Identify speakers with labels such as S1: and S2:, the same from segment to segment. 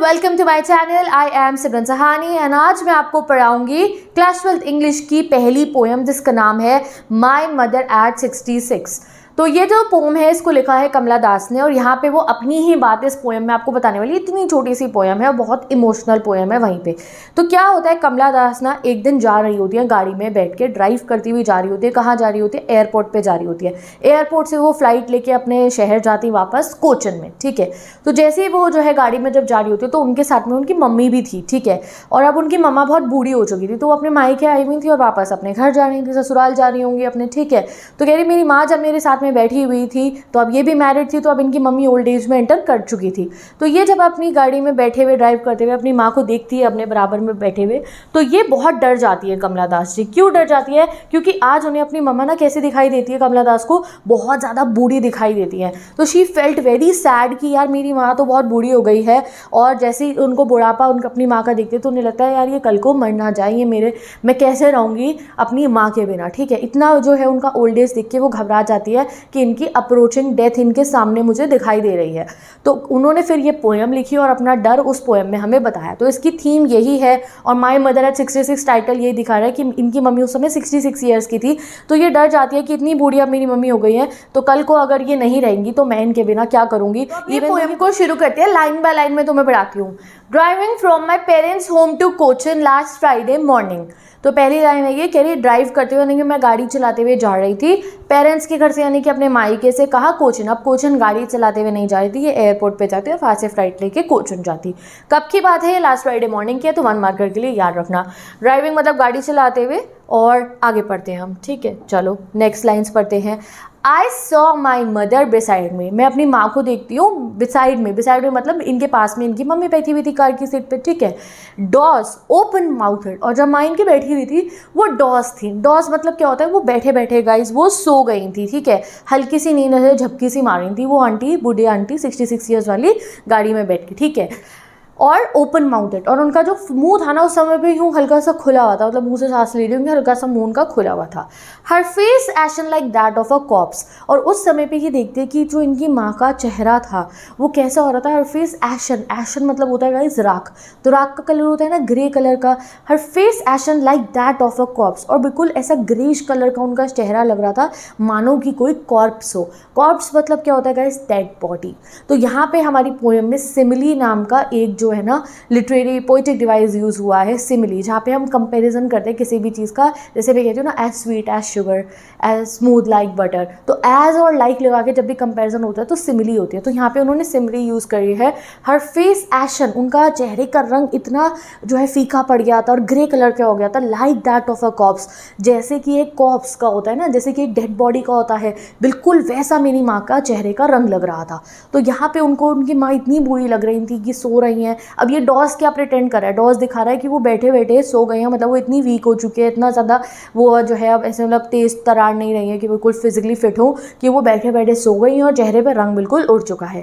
S1: Welcome to my channel. I am Simran Sahani and आज मैं आपको पढ़ाऊंगी क्लास 12th इंग्लिश की पहली पोएम जिसका नाम है माय मदर एट 66। तो ये जो पोएम है इसको लिखा है कमला दास ने और यहाँ पे वो अपनी ही बात इस पोएम में आपको बताने वाली। इतनी छोटी सी पोएम है और बहुत इमोशनल पोएम है वहीं पे। तो क्या होता है, कमला दास ना एक दिन जा रही होती है गाड़ी में बैठ के, ड्राइव करती हुई जा रही होती है। कहाँ जा रही होती है? एयरपोर्ट पे जा रही होती है। एयरपोर्ट से वो फ्लाइट लेके अपने शहर जाती वापस कोचन में, ठीक है। तो जैसे ही वो जो है गाड़ी में जब जा रही होती है तो उनके साथ में उनकी मम्मी भी थी, ठीक है। और अब उनकी मम्मा बहुत बूढ़ी हो चुकी थी तो वो अपने मायके आई हुई थी और वापस अपने घर जा रही थी, ससुराल जा रही होंगी अपने, ठीक है। तो कह रही मेरी माँ जब मेरे साथ में बैठी हुई थी तो अब ये भी मैरिड थी तो अब इनकी मम्मी ओल्ड एज में एंटर कर चुकी थी। तो ये जब अपनी गाड़ी में बैठे हुए ड्राइव करते हुए अपनी माँ को देखती है अपने बराबर में बैठे हुए तो ये बहुत डर जाती है कमला दास जी। क्यों डर जाती है? क्योंकि आज उन्हें अपनी मम्मा ना कैसे दिखाई देती है, कमला दास को बहुत ज़्यादा बूढ़ी दिखाई देती है। तो शी फेल्ट वेरी सैड कि यार मेरी माँ तो बहुत बूढ़ी हो गई है। और जैसे ही उनको बुढ़ापा उनका अपनी माँ का देखते तो उन्हें लगता है यार ये कल को मर ना जाए, ये मैं कैसे रहूँगी अपनी माँ के बिना, ठीक है। इतना जो है उनका ओल्ड एज देख के वो घबरा जाती है कि इनकी अप्रोचिंग डेथ इनके सामने मुझे दिखाई दे रही है। तो उन्होंने फिर ये पोएम लिखी और अपना डर उस पोएम में हमें बताया। तो इसकी थीम यही है और माय मदर एट 66 टाइटल यही दिखा रहा है कि इनकी मम्मी उस समय 66 ईयर्स की थी। तो ये डर जाती है कि इतनी बूढ़ी अब मेरी मम्मी हो गई है तो कल को अगर ये नहीं रहेंगी तो मैं इनके बिना क्या करूँगी। ये पोएम को शुरू करते हैं लाइन बाय लाइन में, तो मैं पढ़ाती हूँ। Driving from my parents home to Cochin last Friday morning. तो पहली लाइन है ये, कह रही ड्राइव करते हुए यानी कि मैं गाड़ी चलाते हुए जा रही थी पेरेंट्स के घर से यानी कि अपने मायके से, कहा कोचन। अब कोचन गाड़ी चलाते हुए नहीं जा रही थी, ये एयरपोर्ट पे जाती है और वहाँ से फ्लाइट लेके कोचन जाती। कब की बात है? ये लास्ट फ्राइडे मॉर्निंग की है, तो 1 मार्कर के लिए याद रखना। ड्राइविंग मतलब गाड़ी चलाते हुए। और आगे पढ़ते हैं हम, ठीक है। चलो नेक्स्ट लाइन्स पढ़ते हैं। I saw my mother beside me. मैं अपनी माँ को देखती हूँ बिसाइड में मतलब इनके पास में इनकी मम्मी बैठी हुई थी कार की सीट पे, ठीक है। Dozed open mouthed. और जब माँ इनकी बैठी हुई थी वो डॉस थी। डॉस मतलब क्या होता है? वो बैठे बैठे गाइस वो सो गई थी, ठीक है। हल्की सी नींद से झपकी सी मार रही थी वो आंटी, बूढ़ी आंटी 66 ईयर्स वाली गाड़ी में बैठ के, ठीक है। और ओपन माउथेड, और उनका जो मुंह था ना उस समय पे यूँ हल्का सा खुला हुआ था, मतलब मुंह से सांस ले रही होंगी, हल्का सा मुंह उनका खुला हुआ था। Her face ashen like that of a corpse. और उस समय पे ये देखते कि जो इनकी माँ का चेहरा था वो कैसा हो रहा था। हर फेस एशन, एशन मतलब होता है गाइस राख, तो राख का कलर होता है ना ग्रे कलर का। Her face ashen like that of a corpse, और बिल्कुल ऐसा ग्रेश कलर का उनका चेहरा लग रहा था मानो कि कोई कॉर्प्स हो। कॉर्प्स मतलब क्या होता है गाइस? Dead body. तो यहाँ पे हमारी पोएम में सिमिली नाम का एक जो है ना लिटरेरी पोइटिक डिवाइस यूज़ हुआ है, सिमिली, जहाँ पे हम कंपैरिजन करते हैं किसी भी चीज़ का। जैसे मैं कहती हूँ ना as sweet as sugar, as smooth like butter. तो एज और लाइक लगा के जब भी कंपैरिजन होता है तो सिमिली होती है। तो यहाँ पे उन्होंने सिमिली यूज़ करी है। हर फेस एशन, उनका चेहरे का रंग इतना जो है फीका पड़ गया था और ग्रे कलर का हो गया था, like that of a cops, जैसे कि एक कॉप्स का होता है ना, जैसे कि एक डेड बॉडी का होता है, बिल्कुल वैसा मेरी माँ का चेहरे का रंग लग रहा था। तो यहाँ पे उनको उनकी माँ इतनी बुरी लग रही थी कि सो रही हैं। अब ये डॉस क्या प्रिटेंड कर रहा है? डॉस दिखा रहा है कि वो बैठे बैठे सो गए हैं, मतलब वो इतनी वीक हो चुके हैं, इतना ज़्यादा वो जो है अब ऐसे मतलब तेज़ तरार नहीं रही है कि बिल्कुल फिजिकली फिट हो, कि वो बैठे बैठे सो गई हैं और चेहरे पर रंग बिल्कुल उड़ चुका है।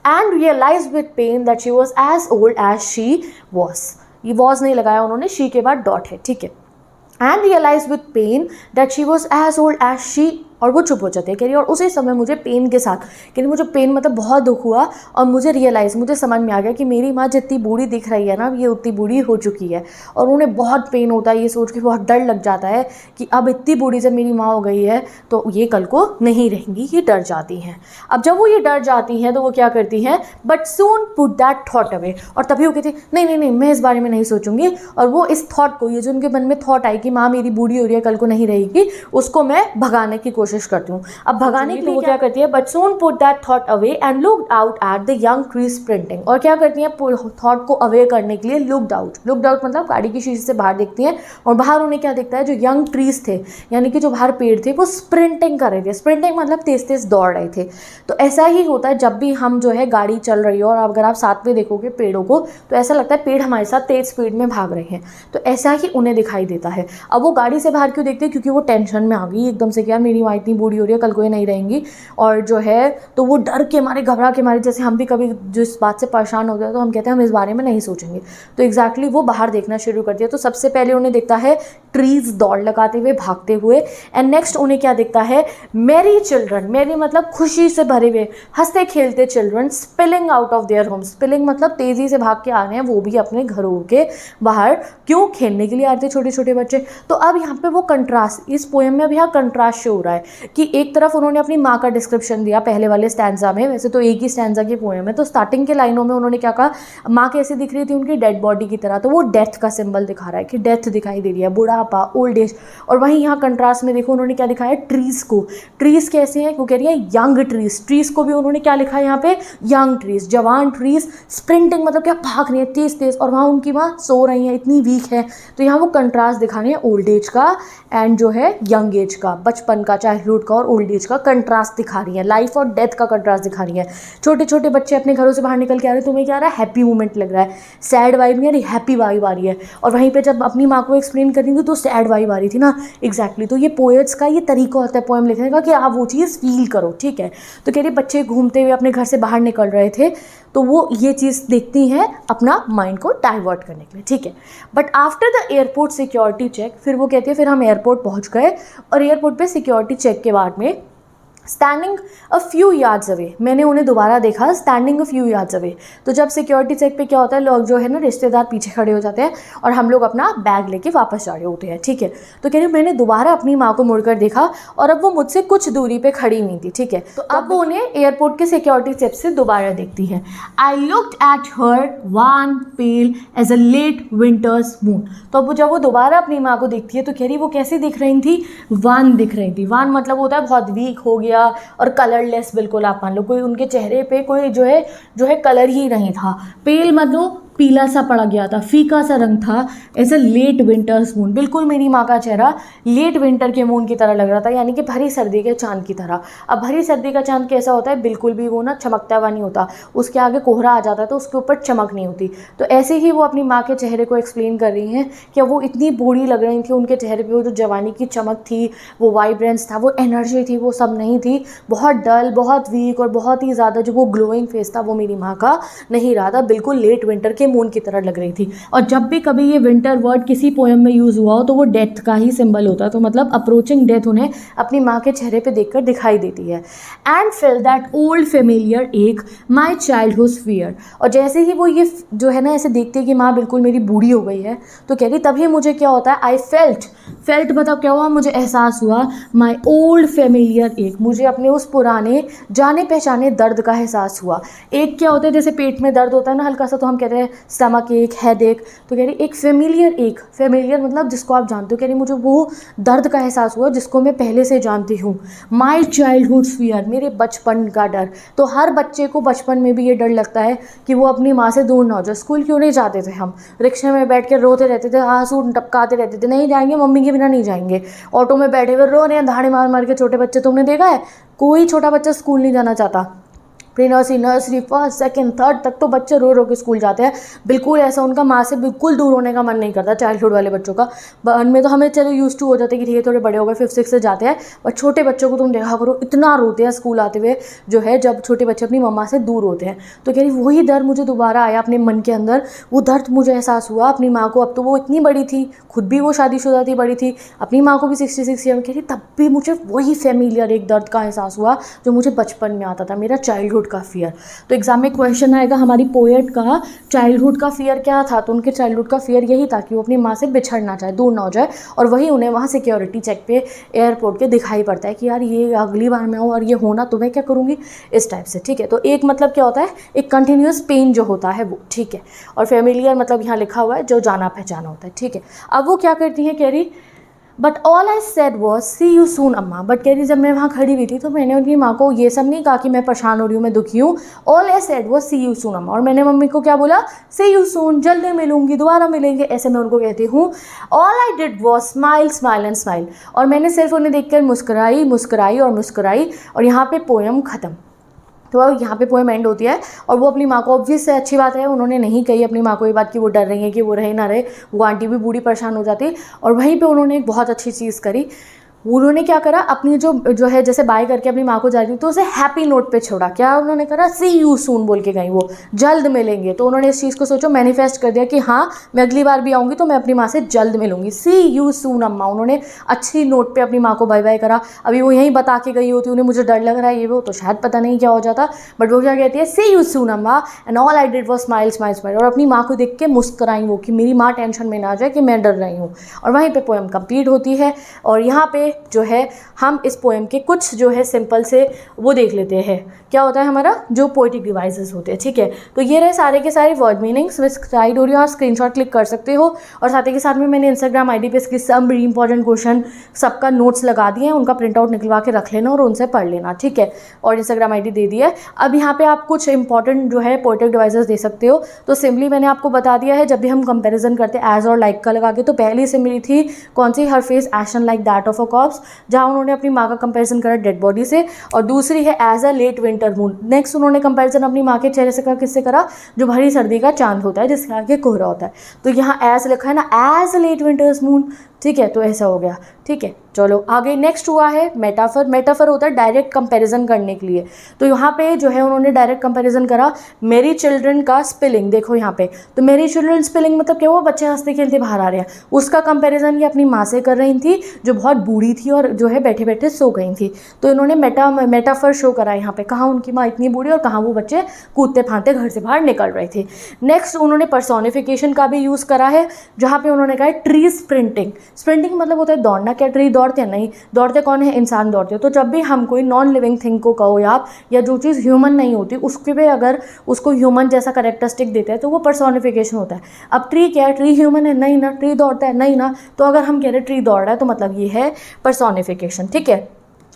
S1: And realise with pain that she was as old as she was. ये वॉज नहीं लगाया उन्होंने, शी के बाद डॉट है, ठीक है। And realise with pain that she was as old as she, और वो चुप हो जाते हैं। कह रही और उसी समय मुझे पेन के साथ, कह रही मुझे पेन मतलब बहुत दुख हुआ और मुझे मुझे समझ में आ गया कि मेरी माँ जितनी बूढ़ी दिख रही है ना ये उतनी बूढ़ी हो चुकी है। और उन्हें बहुत पेन होता है, ये सोच के बहुत डर लग जाता है कि अब इतनी बूढ़ी जब मेरी माँ हो गई है तो ये कल को नहीं रहेंगी। ये डर जाती हैं। अब जब वो ये डर जाती हैं तो वो क्या करती हैं? But soon put that thought away. और तभी वो कहती नहीं नहीं नहीं मैं इस बारे में नहीं सोचूंगी। और वो इस थॉट को, ये जो उनके मन में थॉट आई कि माँ मेरी बूढ़ी हो रही है कल को नहीं रहेगी, उसको मैं भगाने की कोशिश करती हूँ। अब भगाने के लिए वो क्या करती है? But soon put that thought away and looked out at the young tree sprinting. और क्या करती हैं? थॉट को अवे करने के लिए लुक्ड आउट मतलब गाड़ी की शीशे से बाहर देखती हैं और बाहर उन्हें क्या दिखता है? जो यंग ट्रीज थे यानी कि जो बाहर पेड़ थे वो स्प्रिंटिंग कर रहे थे। स्प्रिंटिंग मतलब तेज तेज दौड़ रहे थे। तो ऐसा ही होता है जब भी हम जो है गाड़ी चल रही हो और अगर आप साथ में देखोगे पेड़ों को तो ऐसा लगता है पेड़ हमारे साथ तेज स्पीड में भाग रहे हैं। तो ऐसा ही उन्हें दिखाई देता है। अब वो गाड़ी से बाहर क्यों देखते हैं? क्योंकि वो टेंशन में आ गई एकदम से कि यार मेरी माँ माँ इतनी बूढ़ी हो रही है, कल को ये नहीं रहेंगी, और जो है तो वो डर के मारे, घबरा के मारे, जैसे हम भी कभी जिस बात से परेशान होते हैं तो हम कहते हैं हम इस बारे में नहीं सोचेंगे, तो एग्जैक्टली वो बाहर देखना शुरू कर दिया। तो सबसे पहले उन्हें दिखता है ट्रीज दौड़ लगाते हुए, भागते हुए, एंड नेक्स्ट उन्हें क्या दिखता है, मैरी चिल्ड्रन, मैरी मतलब खुशी से भरे हुए, हंसते खेलते children, spilling out of their home, spilling मतलब तेज़ी से भाग के आ रहे हैं, वो भी अपने घरों के बाहर, क्यों, खेलने के लिए आते छोटे छोटे बच्चे। तो अब यहाँ पे वो कंट्रास्ट, इस पोएम में अब यहाँ कंट्रास्ट शो हो रहा है कि एक तरफ उन्होंने अपनी माँ का डिस्क्रिप्शन दिया पहले वाले स्टैंजा में, वैसे तो एक ही स्टैंजा की पोएम है, तो स्टार्टिंग के लाइनों में उन्होंने क्या कहा, माँ कैसे दिख रही थी उनकी, डेड बॉडी की तरह, तो वो डेथ का सिंबल दिखा रहा है कि डेथ दिखाई दे रही है, बुढ़ापा, ओल्ड एज। और वहीं यहाँ कंट्रास्ट में देखो उन्होंने क्या दिखाया, ट्रीज को, ट्रीज कैसे हैं, वो कह रही है यंग ट्रीज, ट्रीज को भी उन्होंने क्या लिखा है यहाँ पे, यंग ट्रीज, जवान ट्रीज, स्प्रिंटिंग मतलब क्या, भाग रही है तेज तेज, और वहाँ उनकी माँ सो रही है, इतनी वीक है। तो यहाँ वो कंट्रास्ट दिखा रहे हैं ओल्ड एज का एंड जो है यंग एज का, बचपन का, चाइल्डहुड का और ओल्ड एज का कंट्रास्ट दिखा रही है, लाइफ और डेथ का कंट्रास्ट दिखा रही है। छोटे छोटे बच्चे अपने घरों से बाहर निकल के आ रहे हैं, तुम्हें क्या आ रहा है, हैप्पी मोमेंट लग रहा है, सैड वाइब नहीं आ रही, हैप्पी वाइब आ रही है। और वहीं पे जब अपनी माँ को एक्सप्लेन कर रही थी तो सैड वाइब आ रही थी ना, एग्जैक्टली। तो ये पोएट्स का ये तरीका होता है पोएम लिखने का कि आप वो चीज़ फील करो, ठीक है। तो कह रही बच्चे घूमते हुए अपने घर से बाहर निकल रहे थे, तो वो ये चीज़ देखती हैं अपना माइंड को डाइवर्ट करने के लिए, ठीक है। But after the airport security check, फिर वो कहती है फिर हम एयरपोर्ट पहुंच गए और एयरपोर्ट पे सिक्योरिटी चेक के बाद में standing a few yards away, मैंने उन्हें दोबारा देखा standing a few yards away. तो जब सिक्योरिटी चेक पे क्या होता है, लोग जो है ना रिश्तेदार पीछे खड़े हो जाते हैं और हम लोग अपना बैग लेके वापस जा रहे होते हैं, ठीक है। तो कह रही मैंने दोबारा अपनी माँ को मुड़कर देखा और अब वो मुझसे कुछ दूरी पे खड़ी हुई थी, ठीक है। तो अब वो उन्हें एयरपोर्ट के सिक्योरिटी चेक से दोबारा देखती है। I looked at her wan pale as a late winter's moon. तो अब जब वो दोबारा अपनी माँ को देखती है तो कह रही वो कैसी दिख रही थी, वन दिख रही थी। वन मतलब होता है बहुत वीक हो गया और कलरलेस, बिल्कुल आप मान लो कोई उनके चेहरे पे कोई जो है कलर ही नहीं था। पेल मतलब पीला सा पड़ गया था, फीका सा रंग था, ऐसे लेट विंटर्स मून, बिल्कुल मेरी माँ का चेहरा लेट विंटर के मून की तरह लग रहा था, यानी कि भरी सर्दी के चांद की तरह। अब भरी सर्दी का चांद कैसा होता है, बिल्कुल भी वो ना चमकता हुआ नहीं होता, उसके आगे कोहरा आ जाता है तो उसके ऊपर चमक नहीं होती। तो ऐसे ही वो अपनी माँ के चेहरे को एक्सप्लेन कर रही हैं कि वो इतनी बूढ़ी लग रही थी, उनके चेहरे पर वो जो जवानी की चमक थी, वो वाइब्रेंस था, वो एनर्जी थी, वो सब नहीं थी, बहुत डल, बहुत वीक और बहुत ही ज़्यादा जो वो ग्लोइंग फेस था वो मेरी माँ का नहीं रहा था, बिल्कुल लेट विंटर के मून की तरह लग रही थी। और जब भी कभी ये विंटर वर्ड किसी पोएम में यूज़ हुआ हो तो वो डेथ का ही सिंबल होता है, तो मतलब अप्रोचिंग डेथ उन्हें अपनी माँ के चेहरे पे देखकर दिखाई देती है। And fail that old familiar एक माई चाइल्डहुड फियर, और जैसे ही वो ये जो है ना ऐसे देखती है कि माँ बिल्कुल मेरी बूढ़ी हो गई है, तो कह रही तभी मुझे क्या होता है, आई फेल्ट मतलब क्या हुआ, मुझे एहसास हुआ, माई ओल्ड फेमिलियर एक, मुझे अपने उस पुराने जाने पहचाने दर्द का एहसास हुआ। एक क्या होता है, जैसे पेट में दर्द होता है ना हल्का सा, तो हम कहते हैं स्टमक एक, हेडेक, तो कह रही एक फेमिलियर, एक फेमिलियर मतलब जिसको आप जानते हो, कह रही मुझे वो दर्द का एहसास हुआ जिसको मैं पहले से जानती हूँ। माई चाइल्डहुड फियर, मेरे बचपन का डर। तो हर बच्चे को बचपन में भी ये डर लगता है कि वो अपनी माँ से दूर ना हो जाए। स्कूल क्यों नहीं जाते थे हम, रिक्शे में बैठ कर रोते रहते थे, आंसू टपकाते रहते थे, नहीं जाएंगे मम्मी के बिना नहीं जाएंगे। ऑटो में बैठे हुए रो रहे हैं धाड़े मार मार के छोटे बच्चे, तुमने देखा है कोई छोटा बच्चा स्कूल नहीं जाना चाहता। Pre nursery first second third तक तो बच्चे रो रो के स्कूल जाते हैं, बिल्कुल ऐसा उनका माँ से बिल्कुल दूर होने का मन नहीं करता। चाइल्डहुड वाले बच्चों का बन में तो हमें चलो यूज टू हो जाते हैं कि ठीक है थोड़े बड़े हो गए, 5th 6th से जाते हैं, और छोटे बच्चों को तुम देखा करो इतना रोते हैं स्कूल आते हुए, जो है जब छोटे बच्चे अपनी मम्मा से दूर होते हैं। तो कह रही वही दर्द मुझे दोबारा आया अपने मन के अंदर, वो दर्द मुझे एहसास हुआ अपनी माँ को। अब तो वो इतनी बड़ी थी, खुद भी वो शादीशुदा थी, बड़ी थी, अपनी माँ को भी 66 ईयर। कह रही तब भी मुझे वही फैमिलियर एक दर्द का एहसास हुआ जो मुझे बचपन में आता था, मेरा चाइल्डहुड का फियर। तो एग्जाम में क्वेश्चन आएगा हमारी पोएट का चाइल्डहुड का फियर क्या था, तो उनके चाइल्डहुड का फियर यही था कि वो अपनी माँ से बिछड़ ना चाहे, दूर ना हो जाए, और वही उन्हें वहाँ सिक्योरिटी चेक पे एयरपोर्ट के दिखाई पड़ता है कि यार ये अगली बार मैं हूँ और ये होना तो मैं क्या करूँगी, इस टाइप से, ठीक है। तो एक मतलब क्या होता है, एक कंटिन्यूस पेन जो होता है वो, ठीक है। और फेमिलियर मतलब यहाँ लिखा हुआ है जो जाना पहचाना होता है, ठीक है। अब वो क्या करती हैं, कह रही but all I said was see you soon amma. But कह रही जब मैं वहाँ खड़ी हुई थी तो मैंने उनकी माँ को ये सब नहीं कहा कि मैं परेशान हो रही हूँ, मैं दुखी हूँ। All I said was see you soon amma, और मैंने मम्मी को क्या बोला, सी यू सून, जल्दी मिलूंगी, दोबारा मिलेंगे, ऐसे मैं उनको कहती हूँ। All I did was smile smile and smile, और मैंने सिर्फ उन्हें देखकर मुस्कुराई मुस्कुराई और मुस्कुराई, और यहाँ पे पोएम ख़त्म। तो यहाँ पे पोएम एंड होती है, और वो अपनी माँ को, ऑब्वियस है अच्छी बात है, उन्होंने नहीं कही अपनी माँ को ये बात कि वो डर रही है कि वो रहे ना रहे, वो आंटी भी बूढ़ी परेशान हो जाती। और वहीं पे उन्होंने एक बहुत अच्छी चीज़ करी, उन्होंने क्या करा, अपनी जो है जैसे बाय करके अपनी माँ को जा रही थी तो उसे हैप्पी नोट पे छोड़ा। क्या उन्होंने करा, सी यू सून बोल के गई, वो जल्द मिलेंगे। तो उन्होंने इस चीज़ को सोचो मैनिफेस्ट कर दिया कि हाँ मैं अगली बार भी आऊँगी तो मैं अपनी माँ से जल्द मिलूंगी। सी यू सून अम्मा, उन्होंने अच्छी नोट पे अपनी माँ को बाय बाय करा। अभी वो यहीं बता के गई होती, उन्हें मुझे डर लग रहा है ये वो, तो शायद पता नहीं क्या हो जाता, बट वो क्या कहती है, सी यू सून अम्मा and all I did was smile smile smile. और अपनी माँ को देख के मुस्कुराई वो कि मेरी माँ टेंशन में ना आ जाए कि मैं डर रही हूँ। और वहीं पे पोएम कंप्लीट होती है। और यहाँ पे जो है हम इस पोएम के कुछ जो है सिंपल से वो देख लेते हैं, क्या होता है हमारा जो पोएटिक डिवाइसेस होते हैं, ठीक है। तो ये रहे सारे के सारे वर्ड मीनिंग्स, विच साइड हो रही है और स्क्रीनशॉट क्लिक कर सकते हो। और साथ ही के साथ में मैंने इंस्टाग्राम आईडी पे इसकी सब इंपॉर्टेंट क्वेश्चन सबका नोट्स लगा दिए हैं, उनका प्रिंट आउट निकलवा के रख लेना और उनसे पढ़ लेना, ठीक है। और इंस्टाग्राम आईडी दे दी है। अब यहाँ पे आप कुछ इंपॉर्टेंट जो है पोएटिक डिवाइसेस दे सकते हो। तो सिंपली मैंने आपको बता दिया है, जब भी हम कंपैरिजन करते हैं एज और लाइक का लगा के, तो पहली सिमिली थी कौन सी, her face ashen like that of a corpse, जहाँ उन्होंने अपनी माँ का कंपैरिजन करा डेड बॉडी से। और दूसरी है as a late winter moon. Next उन्होंने कंपैरिजन अपनी माँ के चेहरे से करा, किससे करा, जो भरी सर्दी का चांद होता है जिसके आगे कोहरा होता है। तो यहाँ एज लिखा है ना, as a late winter's moon, ठीक है। तो ऐसा हो गया, ठीक है। चलो आगे नेक्स्ट हुआ है मेटाफर। मेटाफर होता है डायरेक्ट कंपैरिजन करने के लिए। तो यहाँ पे जो है उन्होंने डायरेक्ट कंपैरिजन करा मेरी चिल्ड्रन का स्पेलिंग, देखो यहाँ पे, तो मेरी चिल्ड्रन स्पेलिंग मतलब क्या हुआ, बच्चे हंसते खेलते बाहर आ रहे हैं, उसका कंपैरिजन ये अपनी माँ से कर रही थी जो बहुत बूढ़ी थी और जो है बैठे बैठे सो गई थी। तो इन्होंने मेटाफर शो करा यहाँ पे, कहाँ उनकी माँ इतनी बूढ़ी और कहाँ वो बच्चे कूदते फांदते घर से बाहर निकल रहे थे। नेक्स्ट उन्होंने पर्सोनिफिकेशन का भी यूज़ करा है, जहाँ पे उन्होंने कहा है ट्री स्प्रिंटिंग। स्प्रिंटिंग मतलब होता है दौड़ना। क्या ट्री दौड़ते हैं? नहीं, दौड़ते कौन है, इंसान दौड़ते हो। तो जब भी हम कोई नॉन लिविंग थिंग को कहो या जो चीज़ ह्यूमन नहीं होती उसके पे अगर उसको ह्यूमन जैसा करेक्टरिस्टिक देते हैं तो वो पर्सोनिफिकेशन होता है। अब ट्री क्या है, ट्री ह्यूमन है? नहीं ना। ट्री दौड़ता है? नहीं ना। तो अगर हम कह रहे हैं ट्री दौड़ रहा है तो मतलब ये है पर्सोनिफिकेशन, ठीक है।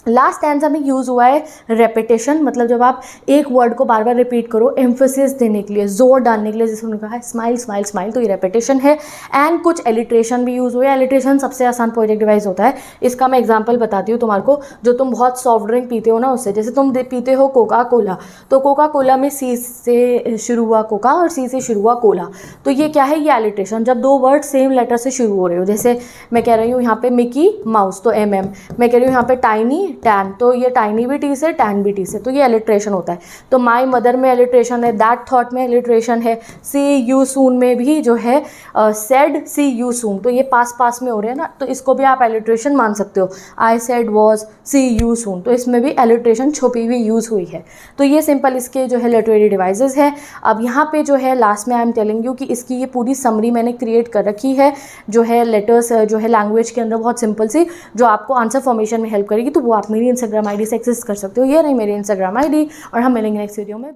S1: लास्ट स्टैंजा में यूज़ हुआ है रेपिटेशन, मतलब जब आप एक वर्ड को बार बार रिपीट करो एम्फेसिस देने के लिए, जोर डालने के लिए, जैसे उन्होंने कहा है स्माइल स्माइल स्माइल, तो ये रेपिटेशन है। एंड कुछ एलिट्रेशन भी यूज़ हुआ है। एलिट्रेशन सबसे आसान पोएटिक डिवाइस होता है। इसका मैं एग्जांपल बताती हूँ तुम्हारे को। जो तुम बहुत सॉफ्ट ड्रिंक पीते हो ना उससे, जैसे तुम पीते हो कोका कोला, तो कोका कोला में सी से शुरू हुआ कोका और सी से शुरू हुआ कोला, तो ये क्या है, ये एलिट्रेशन। जब दो वर्ड सेम लेटर से शुरू हो रहे हो, जैसे मैं कह रही हूँ यहाँ पे मिकी माउस तो MM, मैं कह रही हूँ यहाँ पे टाइनी टैन, तो ये टाइनी भी टी से, टैन भी टी से, तो ये एलिट्रेशन होता है। तो माई मदर में एलिट्रेशन है, दैट थॉट में एलिट्रेशन है, सी यू सून में भी जो है सेड सी यू सून, तो ये पास पास में हो रहे हैं ना, तो इसको भी आप एलिट्रेशन मान सकते हो। I said was see you soon, तो इसमें भी एलिट्रेशन छुपी हुई यूज़ हुई है। तो ये सिंपल इसके जो है लिटरेरी डिवाइसेस है। अब यहाँ पे जो है लास्ट में आई एम टेलिंग यू कि इसकी ये पूरी समरी मैंने क्रिएट कर रखी है, जो है लेटर्स जो है लैंग्वेज के अंदर बहुत सिंपल सी, जो आपको आंसर फॉर्मेशन में हेल्प करेगी। तो वो आप मेरी इंस्टाग्राम आईडी से एक्सेस कर सकते हो। ये रही मेरी इंस्टाग्राम आईडी और हम मिलेंगे नेक्स्ट वीडियो में।